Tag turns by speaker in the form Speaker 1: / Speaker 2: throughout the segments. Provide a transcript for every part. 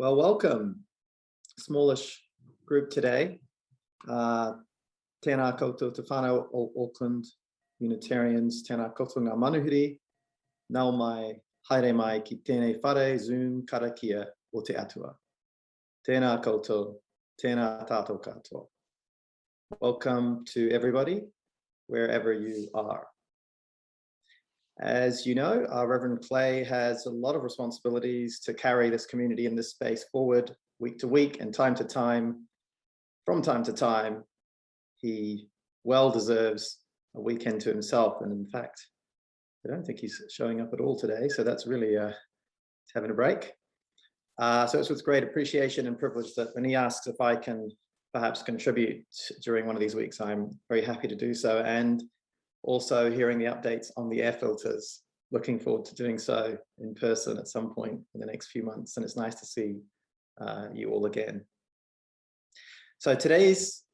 Speaker 1: Well, welcome. Smallish group today. Tēnā koutou te whānau o Auckland, Unitarians, tēnā koutou ngā manuhiri, nau mai, haere mai ki tēnei whare Zoom karakia o te atua. Tēnā koutou, tēnā tātou katoa. Welcome to everybody, wherever you are. As you know, our Reverend Clay has a lot of responsibilities to carry this community in this space forward week to week and time to time. From time to time, he well deserves a weekend to himself. And in fact, I don't think he's showing up at all today. So that's really having a break. So it's with great appreciation and privilege that when he asks if I can perhaps contribute during one of these weeks, I'm very happy to do so. And also hearing the updates on the air filters, looking forward to doing so in person at some point in the next few months. And it's nice to see you all again. So today's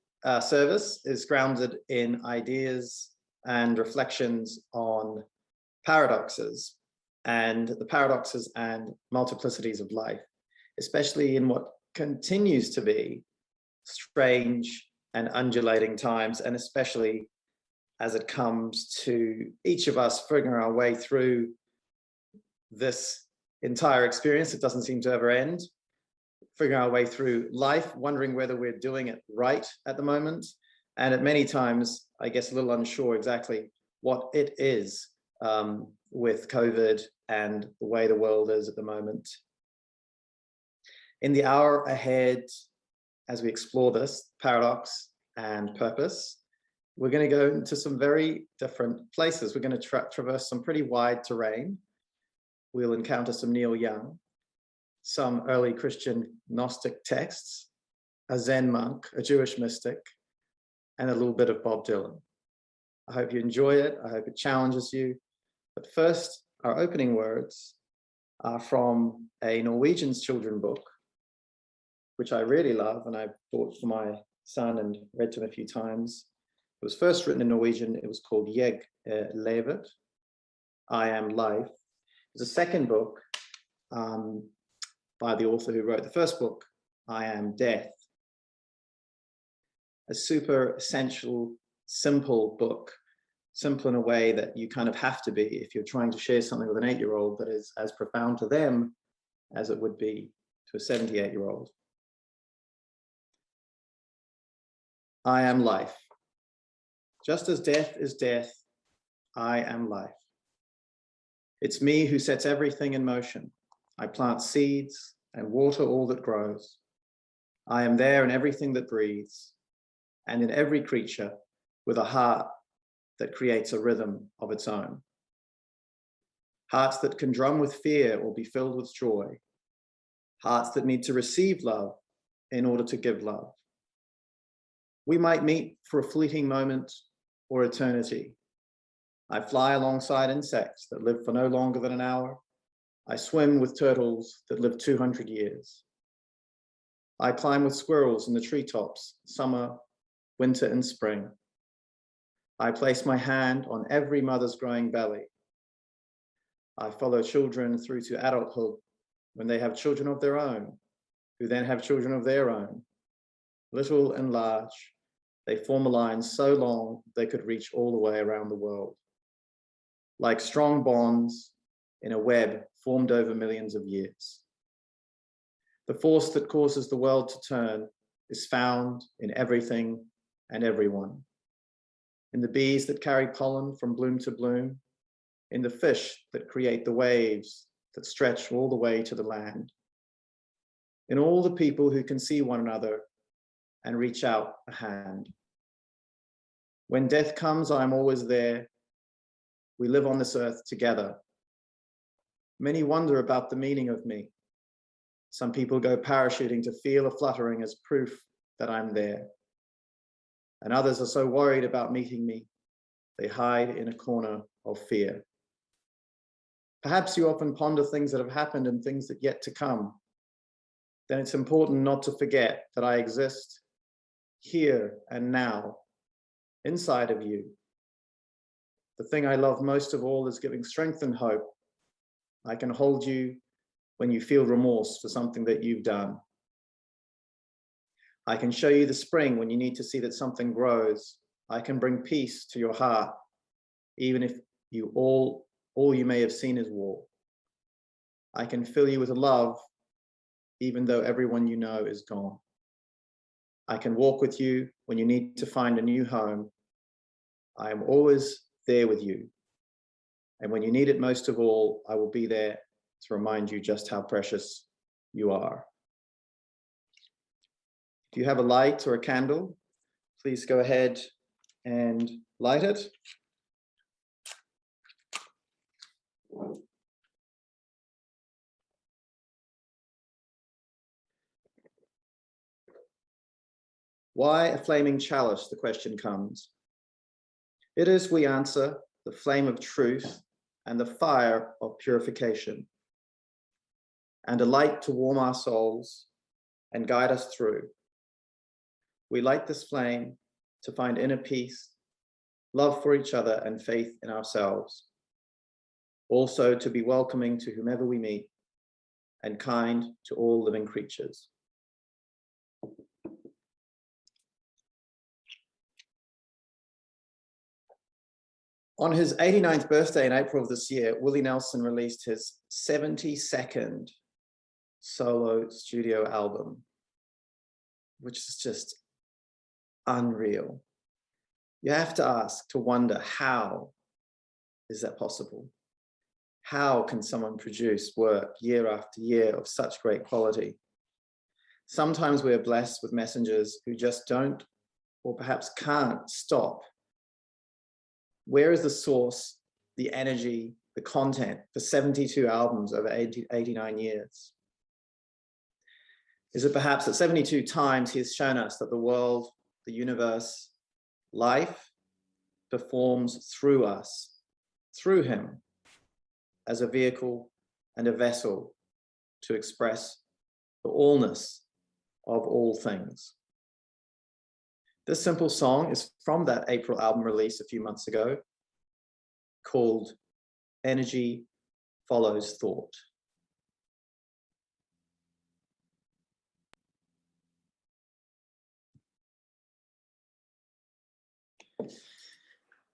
Speaker 1: service is grounded in ideas and reflections on paradoxes and the paradoxes and multiplicities of life, especially in what continues to be strange and undulating times, and especially as it comes to each of us figuring our way through this entire experience. It doesn't seem to ever end. Figuring our way through life, wondering whether we're doing it right at the moment. And at many times, I guess, a little unsure exactly what it is with COVID and the way the world is at the moment. In the hour ahead, as we explore this paradox and purpose, we're going to go into some very different places. We're going to traverse some pretty wide terrain. We'll encounter some Neil Young, some early Christian Gnostic texts, a Zen monk, a Jewish mystic, and a little bit of Bob Dylan. I hope you enjoy it. I hope it challenges you. But first, our opening words are from a Norwegian children's book, which I really love, and I bought for my son and read to him a few times. It was first written in Norwegian. It was called Jeg levet, I am life. There's a second book by the author who wrote the first book, I am death. A super essential, simple book, simple in a way that you kind of have to be if you're trying to share something with an 8-year-old that is as profound to them as it would be to a 78-year-old. I am life. Just as death is death, I am life. It's me who sets everything in motion. I plant seeds and water all that grows. I am there in everything that breathes and in every creature with a heart that creates a rhythm of its own. Hearts that can drum with fear or be filled with joy. Hearts that need to receive love in order to give love. We might meet for a fleeting moment or eternity. I fly alongside insects that live for no longer than an hour. I swim with turtles that live 200 years. I climb with squirrels in the treetops, summer, winter, and spring. I place my hand on every mother's growing belly. I follow children through to adulthood when they have children of their own, who then have children of their own. Little and large, they form a line so long they could reach all the way around the world. Like strong bonds in a web formed over millions of years. The force that causes the world to turn is found in everything and everyone. In the bees that carry pollen from bloom to bloom, in the fish that create the waves that stretch all the way to the land, in all the people who can see one another and reach out a hand. When death comes, I'm always there. We live on this earth together. Many wonder about the meaning of me. Some people go parachuting to feel a fluttering as proof that I'm there. And others are so worried about meeting me, they hide in a corner of fear. Perhaps you often ponder things that have happened and things that yet to come. Then it's important not to forget that I exist here and now, inside of you. The thing I love most of all is giving strength and hope. I can hold you when you feel remorse for something that you've done. I can show you the spring when you need to see that something grows. I can bring peace to your heart, even if all you may have seen is war. I can fill you with love, even though everyone you know is gone. I can walk with you when you need to find a new home. I am always there with you. And when you need it most of all, I will be there to remind you just how precious you are. If you have a light or a candle, please go ahead and light it. Why a flaming chalice, the question comes. It is, we answer, the flame of truth and the fire of purification, and a light to warm our souls and guide us through. We light this flame to find inner peace, love for each other, and faith in ourselves. Also to be welcoming to whomever we meet and kind to all living creatures. On his 89th birthday in April of this year, Willie Nelson released his 72nd solo studio album, which is just unreal. You have to ask, to wonder, how is that possible? How can someone produce work year after year of such great quality? Sometimes we are blessed with messengers who just don't, or perhaps can't stop. Where is the source, the energy, the content for 72 albums over 89 years? Is it perhaps that 72 times he has shown us that the world, the universe, life performs through us, through him, as a vehicle and a vessel to express the allness of all things? This simple song is from that April album release a few months ago, called Energy Follows Thought.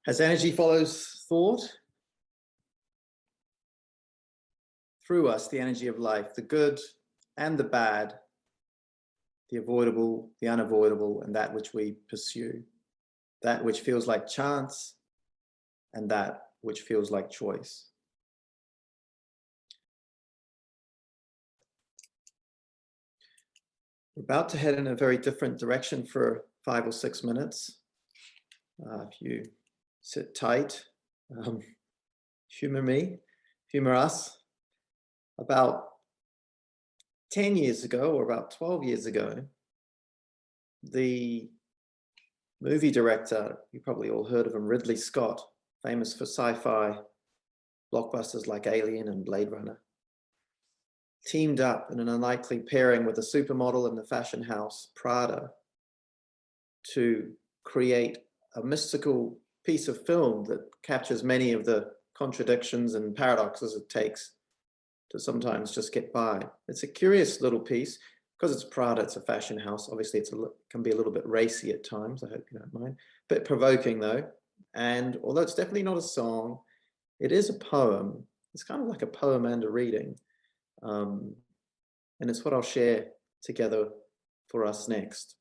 Speaker 1: As energy follows thought, through us, the energy of life, the good and the bad, the avoidable, the unavoidable, and that which we pursue, that which feels like chance, and that which feels like choice. We're about to head in a very different direction for 5 or 6 minutes. If you sit tight, humor me, humor us. About 10 years ago, or about 12 years ago, the movie director, you probably all heard of him, Ridley Scott, famous for sci-fi blockbusters like Alien and Blade Runner, teamed up in an unlikely pairing with a supermodel in the fashion house Prada to create a mystical piece of film that captures many of the contradictions and paradoxes it takes to sometimes just get by. It's a curious little piece. Because it's Prada, it's a fashion house. Obviously, can be a little bit racy at times. I hope you don't mind. A bit provoking though. And although it's definitely not a song, it is a poem. It's kind of like a poem and a reading. And it's what I'll share together for us next.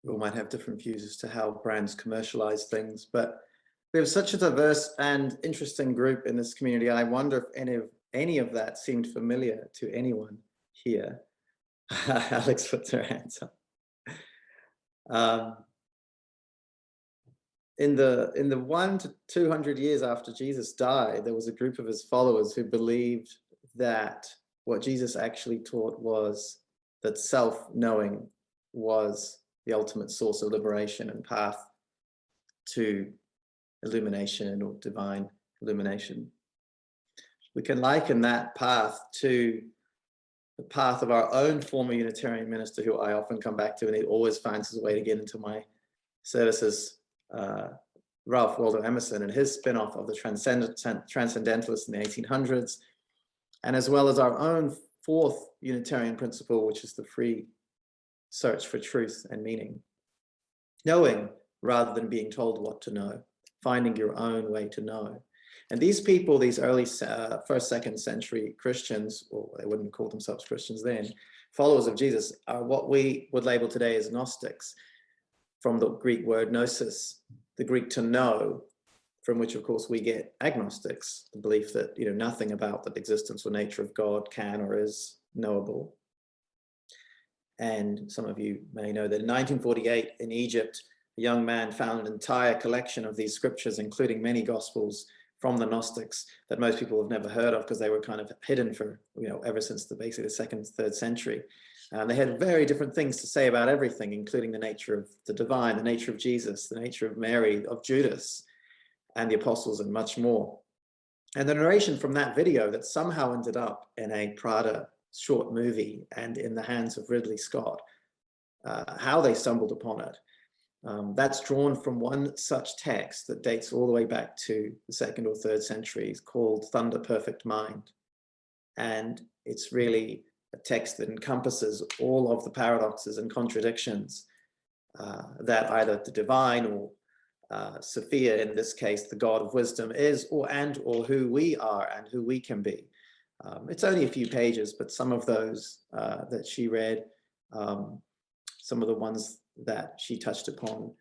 Speaker 1: We all might have different views as to how brands commercialize things, but we have such a diverse and interesting group in this community. I wonder if any of that seemed familiar to anyone here. Alex puts her hands up. In the 100 to 200 years after Jesus died, there was a group of his followers who believed that what Jesus actually taught was that self-knowing was the ultimate source of liberation and path to illumination or divine illumination. We can liken that path to the path of our own former Unitarian minister, who I often come back to, and he always finds his way to get into my So this is Ralph Waldo Emerson and his spin-off of the Transcendentalists in the 1800s, and as well as our own fourth Unitarian principle, which is the free search for truth and meaning. Knowing rather than being told what to know, finding your own way to know. And these people, these early first, second century Christians, or they wouldn't call themselves Christians then, followers of Jesus, are what we would label today as Gnostics, from the Greek word gnosis, the Greek to know, from which of course we get agnostics, the belief that nothing about the existence or nature of God can or is knowable. And some of you may know that in 1948 in Egypt, a young man found an entire collection of these scriptures, including many gospels from the Gnostics that most people have never heard of because they were kind of hidden for, ever since basically the 2nd, 3rd century. They had very different things to say about everything, including the nature of the divine, the nature of Jesus, the nature of Mary, of Judas, and the apostles, and much more. And the narration from that video that somehow ended up in a Prada short movie and in the hands of Ridley Scott, how they stumbled upon it. That's drawn from one such text that dates all the way back to the 2nd or 3rd centuries, called Thunder Perfect Mind. And it's really a text that encompasses all of the paradoxes and contradictions that either the divine or Sophia, in this case, the God of wisdom, is, or who we are and who we can be. It's only a few pages, but some of those that she read, some of the ones that she touched upon.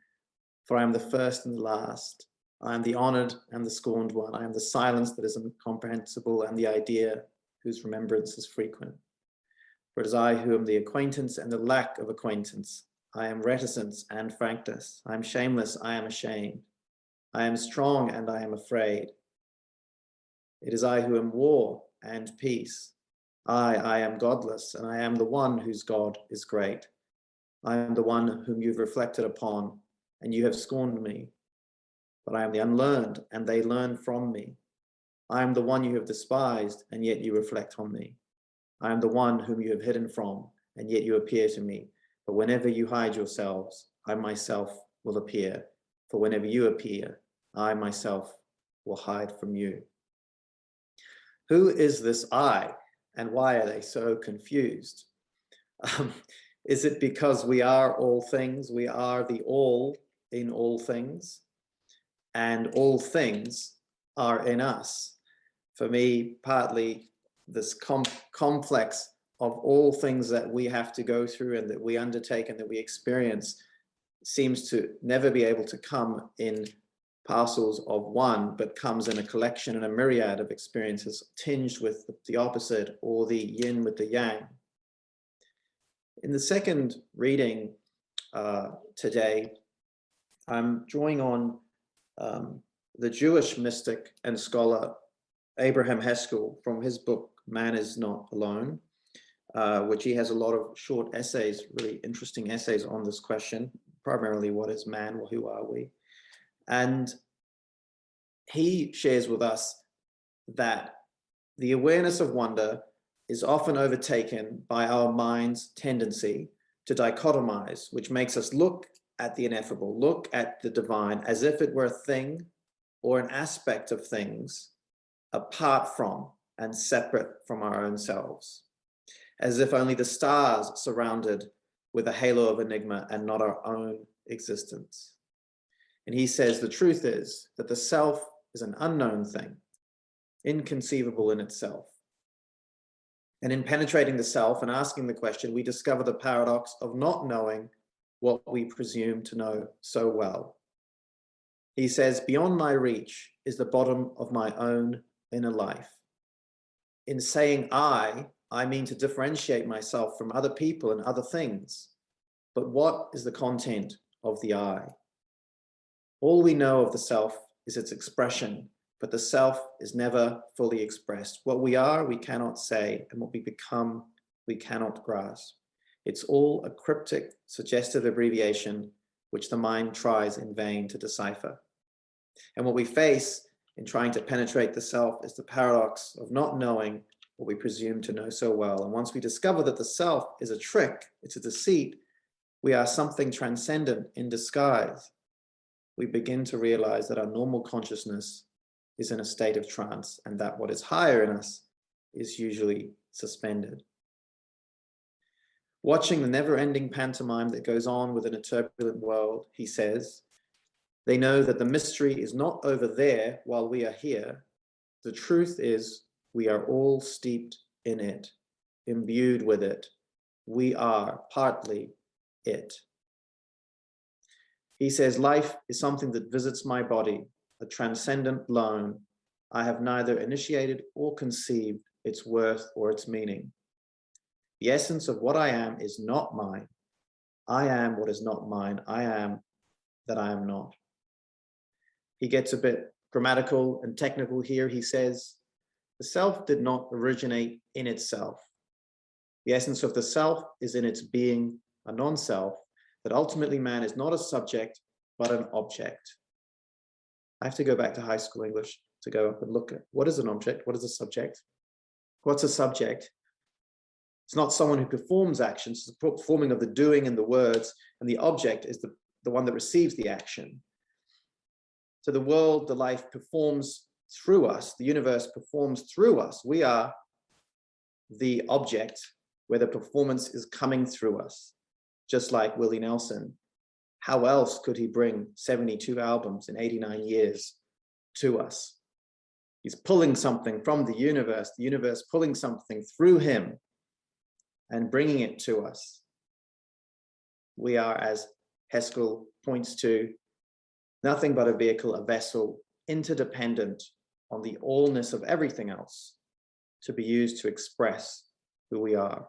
Speaker 1: For I am the first and the last. I am the honored and the scorned one. I am the silence that is incomprehensible and the idea whose remembrance is frequent. For it is I who am the acquaintance and the lack of acquaintance. I am reticence and frankness. I am shameless, I am ashamed. I am strong and I am afraid. It is I who am war and peace. I am godless, and I am the one whose God is great. I am the one whom you've reflected upon, and you have scorned me. But I am the unlearned, and they learn from me. I am the one you have despised, and yet you reflect on me. I am the one whom you have hidden from, and yet you appear to me. But whenever you hide yourselves, I myself will appear. For whenever you appear, I myself will hide from you. Who is this I, and why are they so confused? Is it because we are all things? We are the all in all things, and all things are in us. For me, partly this complex of all things that we have to go through and that we undertake and that we experience seems to never be able to come in parcels of one, but comes in a collection and a myriad of experiences tinged with the opposite, or the yin with the yang. In the second reading today, I'm drawing on the Jewish mystic and scholar Abraham Haskell from his book, Man is Not Alone, which he has a lot of short essays, really interesting essays on this question, primarily what is man, or who are we? And he shares with us that the awareness of wonder is often overtaken by our mind's tendency to dichotomize, which makes us look at the ineffable, look at the divine as if it were a thing or an aspect of things apart from and separate from our own selves, as if only the stars surrounded with a halo of enigma and not our own existence. And he says the truth is that the self is an unknown thing, inconceivable in itself. And in penetrating the self and asking the question, we discover the paradox of not knowing what we presume to know so well. He says, beyond my reach is the bottom of my own inner life. In saying I mean to differentiate myself from other people and other things. But what is the content of the I? All we know of the self is its expression, but the self is never fully expressed. What we are, we cannot say, and what we become, we cannot grasp. It's all a cryptic, suggestive abbreviation which the mind tries in vain to decipher. And what we face in trying to penetrate the self is the paradox of not knowing what we presume to know so well. And once we discover that the self is a trick, it's a deceit, we are something transcendent in disguise, we begin to realize that our normal consciousness is in a state of trance, and that what is higher in us is usually suspended. Watching the never-ending pantomime that goes on within a turbulent world, he says, they know that the mystery is not over there while we are here. The truth is we are all steeped in it, imbued with it. We are partly it. He says, life is something that visits my body, a transcendent loan. I have neither initiated or conceived its worth or its meaning. The essence of what I am is not mine. I am what is not mine. I am that I am not. He gets a bit grammatical and technical here. He says, the self did not originate in itself. The essence of the self is in its being a non-self, that ultimately man is not a subject, but an object. I have to go back to high school English to go up and look at what is an object, what is a subject? What's a subject? It's not someone who performs actions, it's the performing of the doing and the words, and the object is the one that receives the action. So the world, the life performs through us, the universe performs through us. We are the object where the performance is coming through us, just like Willie Nelson. How else could he bring 72 albums in 89 years to us? He's pulling something from the universe pulling something through him and bringing it to us. We are, as Haskell points to, nothing but a vehicle, a vessel, interdependent on the allness of everything else to be used to express who we are.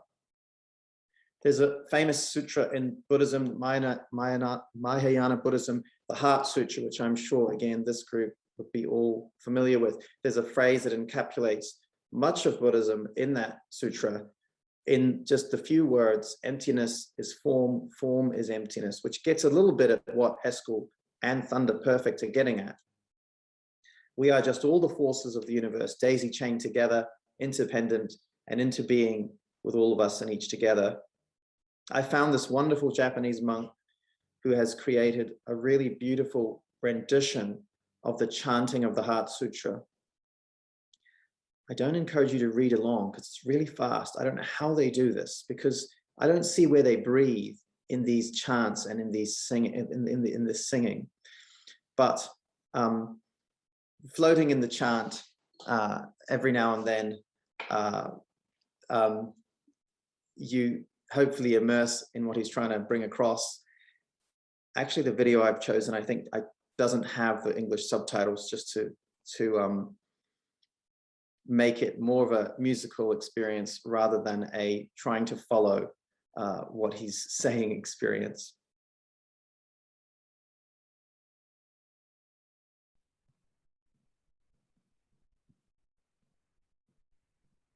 Speaker 1: There's a famous sutra in Buddhism, Mahayana Buddhism, the Heart Sutra, which I'm sure, again, this group would be all familiar with. There's a phrase that encapsulates much of Buddhism in that sutra in just a few words: emptiness is form, form is emptiness, which gets a little bit at what Haskell and Thunder Perfect are getting at. We are just all the forces of the universe, daisy chained together, interdependent, and into being with all of us and each together. I found this wonderful Japanese monk who has created a really beautiful rendition of the chanting of the Heart Sutra. I don't encourage you to read along because it's really fast. I don't know how they do this, because I don't see where they breathe in these chants and in these in this singing. But floating in the chant every now and then, you hopefully immerse in what he's trying to bring across. Actually, the video I've chosen, I think, doesn't have the English subtitles, just to make it more of a musical experience rather than a trying to follow what he's saying experience.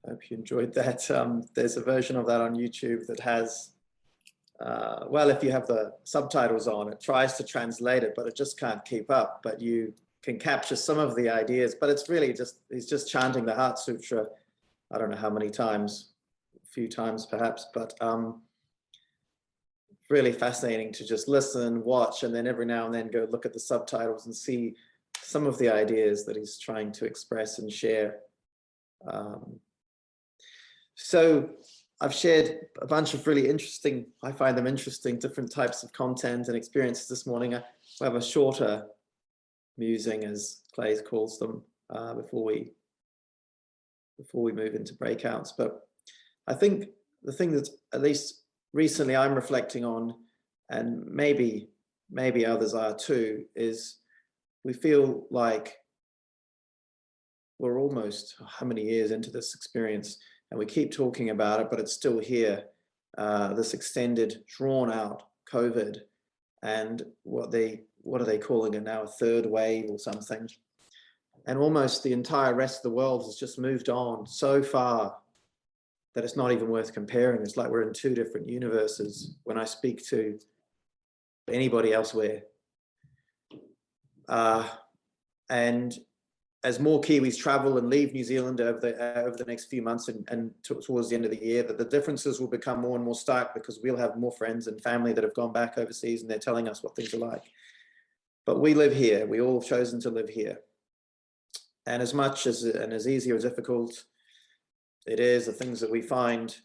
Speaker 1: I hope you enjoyed that. There's a version of that on YouTube that has, well, if you have the subtitles on, it tries to translate it, but it just can't keep up. But you can capture some of the ideas, but it's really just, he's just chanting the Heart Sutra, I don't know how many times, a few times perhaps, but really fascinating to just listen, watch, and then every now and then go look at the subtitles and see some of the ideas that he's trying to express and share. So I've shared a bunch of really interesting, I find them interesting, different types of content and experiences this morning. I have a shorter musing, as Clay calls them, before we move into breakouts. But I think the thing that at least recently I'm reflecting on, and maybe others are too, is we feel like we're almost how many years into this experience, and we keep talking about it, but it's still here. This extended, drawn out COVID, and what are they calling it now, a third wave or something. And almost the entire rest of the world has just moved on so far that it's not even worth comparing. It's like we're in two different universes when I speak to anybody elsewhere. And as more Kiwis travel and leave New Zealand over the next few months and towards the end of the year, that the differences will become more and more stark, because we'll have more friends and family that have gone back overseas and they're telling us what things are like. But we live here. We all have chosen to live here. And as much as, and as easy or difficult it is, the things that we find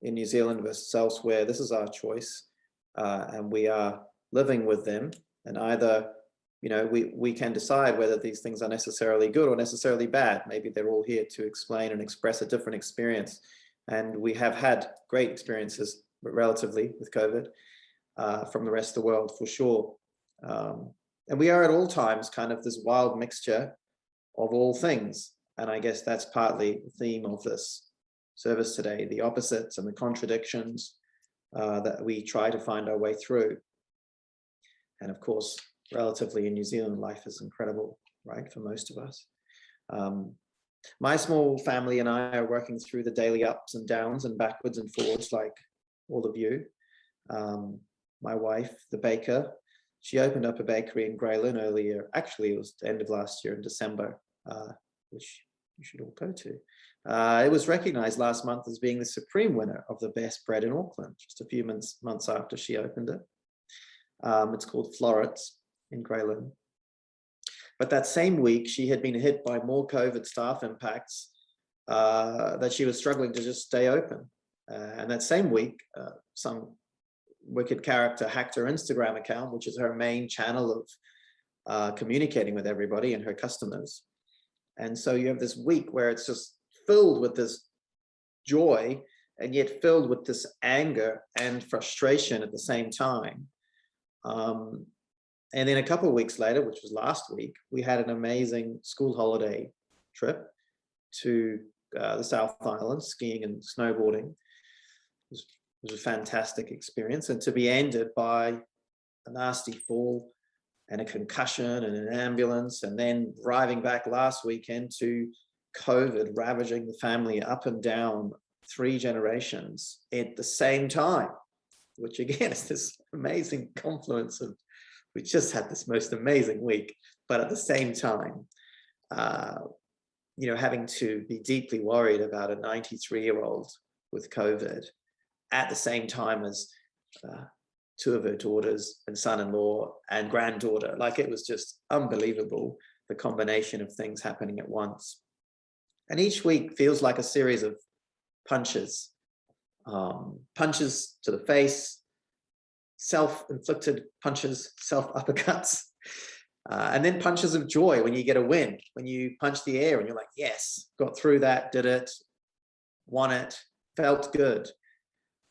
Speaker 1: in New Zealand versus elsewhere, this is our choice. And we are living with them. And either, you know, we can decide whether these things are necessarily good or necessarily bad. Maybe they're all here to explain and express a different experience. And we have had great experiences, relatively, with COVID from the rest of the world, for sure. And we are at all times kind of this wild mixture of all things. And I guess that's partly the theme of this service today, the opposites and the contradictions that we try to find our way through. And of course, relatively in New Zealand, life is incredible, right, for most of us. My small family and I are working through the daily ups and downs and backwards and forwards like all of you. My wife, the baker, she opened up a bakery in Greyland earlier. Actually, it was the end of last year in December, which you should all go to. It was recognized last month as being the supreme winner of the best bread in Auckland, just a few months after she opened it. It's called Florence in Greyland. But that same week, she had been hit by more COVID staff impacts that she was struggling to just stay open. And that same week, some wicked character hacked her Instagram account, which is her main channel of communicating with everybody and her customers. And so you have this week where it's just filled with this joy and yet filled with this anger and frustration at the same time. And then a couple of weeks later, which was last week, we had an amazing school holiday trip to the South Island, skiing and snowboarding. It was a fantastic experience, and to be ended by a nasty fall and a concussion and an ambulance, and then driving back last weekend to COVID ravaging the family up and down 3 generations at the same time, which again is this amazing confluence of, we just had this most amazing week, but at the same time, you know, having to be deeply worried about a 93-year-old with COVID at the same time as 2 of her daughters and son-in-law and granddaughter. Like, it was just unbelievable, the combination of things happening at once. And each week feels like a series of punches, punches to the face, self-inflicted punches, self-uppercuts, and then punches of joy when you get a win, when you punch the air and you're like, yes, got through that, did it, won it, felt good.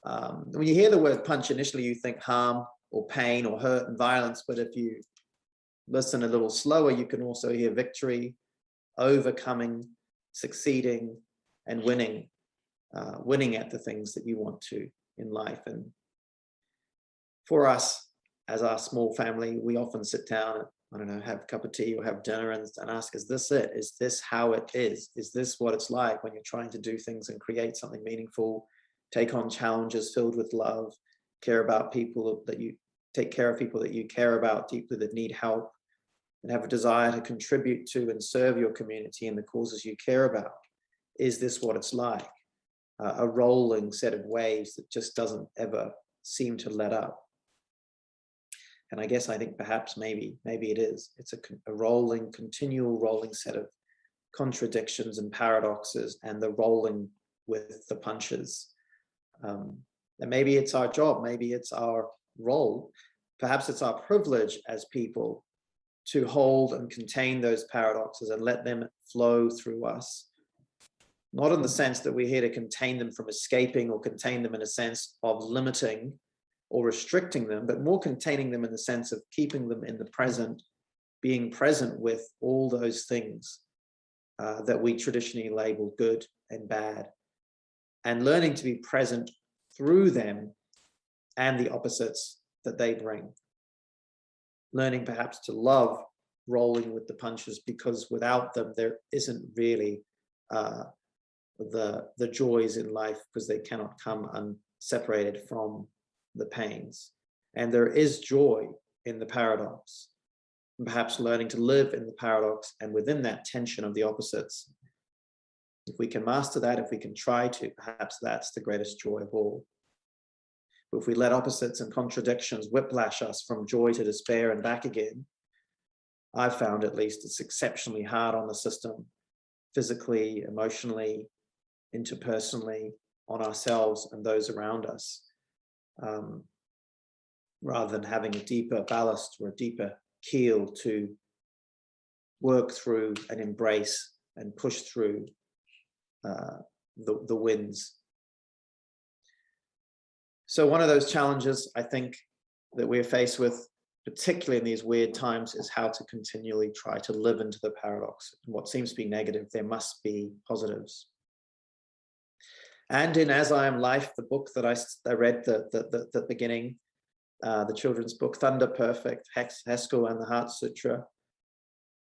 Speaker 1: When you hear the word punch, initially you think harm or pain or hurt and violence, but if you listen a little slower, you can also hear victory, overcoming, succeeding, and winning, winning at the things that you want to in life. And for us, as our small family, we often sit down and, I don't know, have a cup of tea or have dinner and ask, is this it? Is this how it is? Is this what it's like when you're trying to do things and create something meaningful, take on challenges filled with love, care about people that you take care of, people that you care about deeply that need help, and have a desire to contribute to and serve your community and the causes you care about? Is this what it's like? A rolling set of waves that just doesn't ever seem to let up. And I guess I think perhaps maybe it is. It's a rolling, continual rolling set of contradictions and paradoxes, and the rolling with the punches. And maybe it's our job, maybe it's our role, perhaps it's our privilege as people to hold and contain those paradoxes and let them flow through us. Not in the sense that we're here to contain them from escaping or contain them in a sense of limiting or restricting them, but more containing them in the sense of keeping them in the present, being present with all those things that we traditionally label good and bad, and learning to be present through them and the opposites that they bring. Learning perhaps to love rolling with the punches, because without them, there isn't really the joys in life, because they cannot come separated from the pains. And there is joy in the paradox, and perhaps learning to live in the paradox and within that tension of the opposites. If we can master that, if we can try to, perhaps that's the greatest joy of all. But if we let opposites and contradictions whiplash us from joy to despair and back again, I've found at least it's exceptionally hard on the system, physically, emotionally, interpersonally, on ourselves and those around us, rather than having a deeper ballast or a deeper keel to work through and embrace and push through the winds. So one of those challenges I think that we're faced with, particularly in these weird times, is how to continually try to live into the paradox. What seems to be negative, there must be positives. And in As I Am Life, the book that I read the beginning, the children's book, Thunder Perfect, Haskell and the Heart Sutra,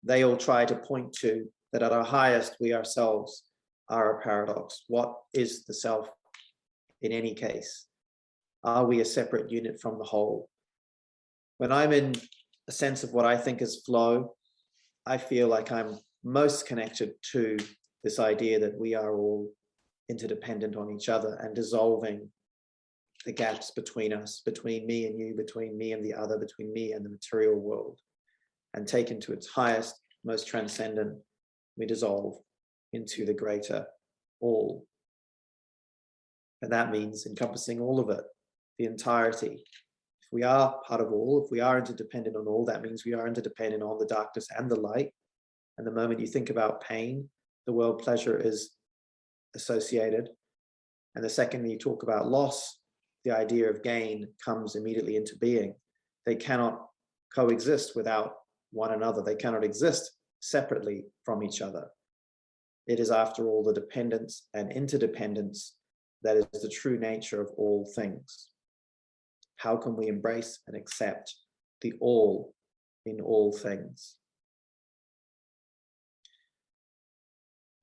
Speaker 1: they all try to point to that at our highest, we ourselves are a paradox. What is the self in any case? Are we a separate unit from the whole? When I'm in a sense of what I think is flow, I feel like I'm most connected to this idea that we are all interdependent on each other and dissolving the gaps between us, between me and you, between me and the other, between me and the material world, and taken to its highest, most transcendent, we dissolve into the greater all. And that means encompassing all of it, the entirety. If we are part of all, if we are interdependent on all, that means we are interdependent on the darkness and the light. And the moment you think about pain, the word pleasure is associated. And the second you talk about loss, the idea of gain comes immediately into being. They cannot coexist without one another. They cannot exist separately from each other. It is, after all, the dependence and interdependence that is the true nature of all things. How can we embrace and accept the all in all things?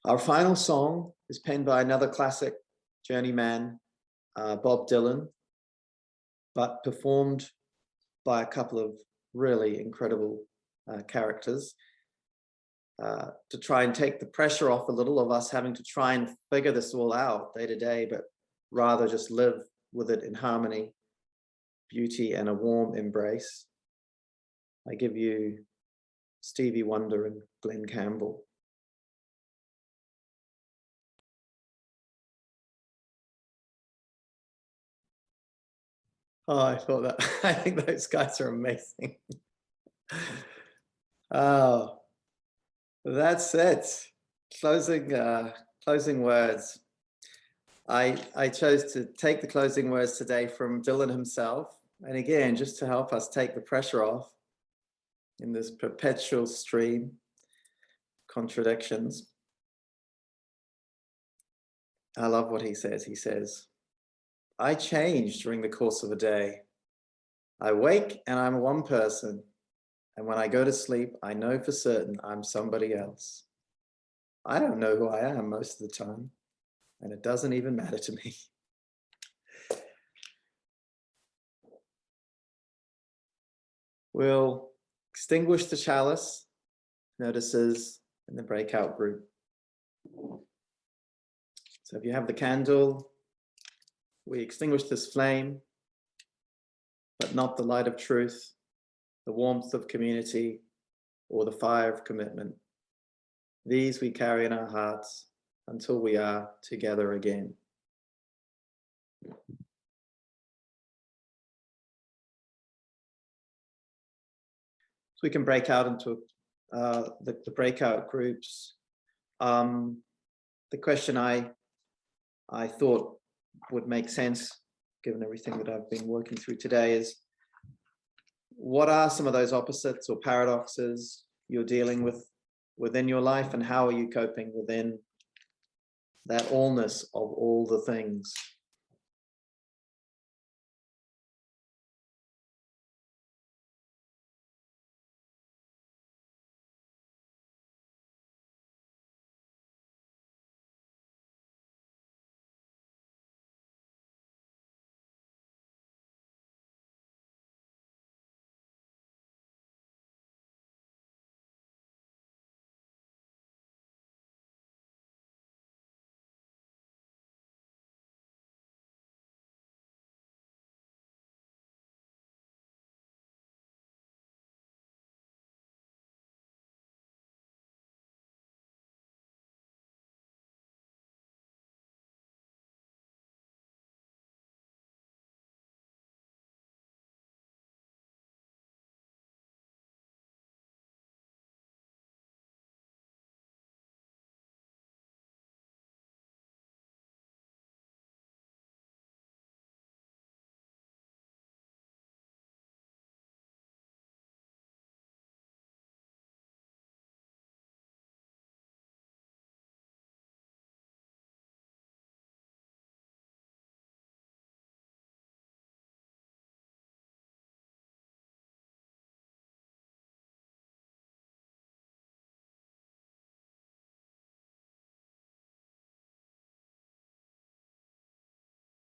Speaker 1: Our final song is penned by another classic journeyman, Bob Dylan, but performed by a couple of really incredible characters to try and take the pressure off a little of us having to try and figure this all out day to day, but rather just live with it in harmony, beauty, and a warm embrace. I give you Stevie Wonder and Glenn Campbell. Oh, I think those guys are amazing. Oh, that's it. Closing words. I chose to take the closing words today from Dylan himself. And again, just to help us take the pressure off in this perpetual stream, contradictions. I love what he says. He says, I change during the course of a day. I wake and I'm one person. And when I go to sleep, I know for certain I'm somebody else. I don't know who I am most of the time, and it doesn't even matter to me. We'll extinguish the chalice, notices in the breakout group. So if you have the candle, we extinguish this flame, but not the light of truth, the warmth of community, or the fire of commitment. These we carry in our hearts until we are together again. So we can break out into the breakout groups. The question I thought would make sense, given everything that I've been working through today, is what are some of those opposites or paradoxes you're dealing with within your life, and how are you coping within that allness of all the things?